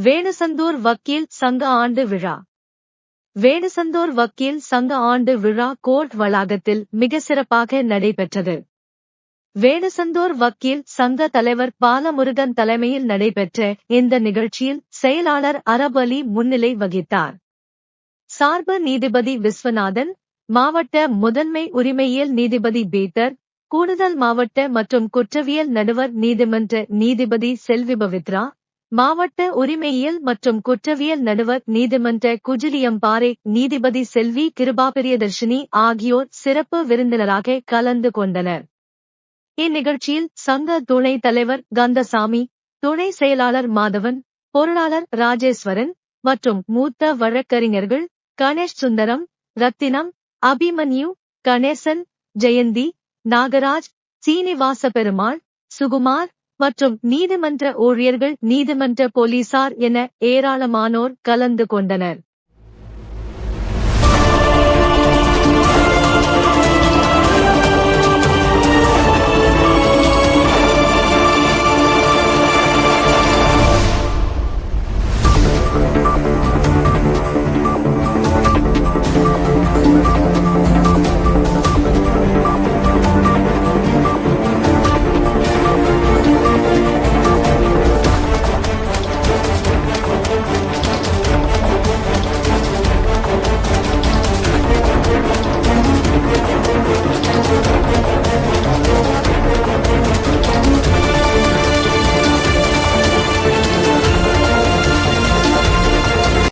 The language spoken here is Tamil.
வேடசந்தூர் வக்கீல் சங்க ஆண்டு விழா. வேடசந்தூர் வக்கீல் சங்க ஆண்டு விழா கோர்ட் வளாகத்தில் மிக சிறப்பாக நடைபெற்றது. வேடசந்தூர் வக்கீல் சங்க தலைவர் பாலமுருகன் தலைமையில் நடைபெற்ற இந்த நிகழ்ச்சியில் செயலாளர் அரபு அலி முன்னிலை வகித்தார். சார்பு நீதிபதி விஸ்வநாதன், மாவட்ட முதன்மை உரிமையியல் நீதிபதி பீட்டர், கூடுதல் மாவட்ட மற்றும் குற்றவியல் நடுவர் நீதிமன்ற நீதிபதி செல்வி பவித்ரா, மாவட்ட உரிமையியல் மற்றும் குற்றவியல் நடுவர் நீதிமன்ற குஜிலியம்பாறை நீதிபதி செல்வி கிருபாபிரியதர்ஷினி ஆகியோர் சிறப்பு விருந்தினராக கலந்து கொண்டனர். இந்நிகழ்ச்சியில் சங்க துணைத் தலைவர் கந்தசாமி, துணை செயலாளர் மாதவன், பொருளாளர் ராஜேஸ்வரன் மற்றும் மூத்த வழக்கறிஞர்கள் கணேஷ் சுந்தரம், ரத்தினம், அபிமன்யு, கணேசன், ஜெயந்தி, நாகராஜ், சீனிவாச பெருமாள், சுகுமார் மற்றும் நீதிமன்ற ஊழியர்கள், நீதிமன்ற போலீசார் என ஏராளமானோர் கலந்து கொண்டனர்.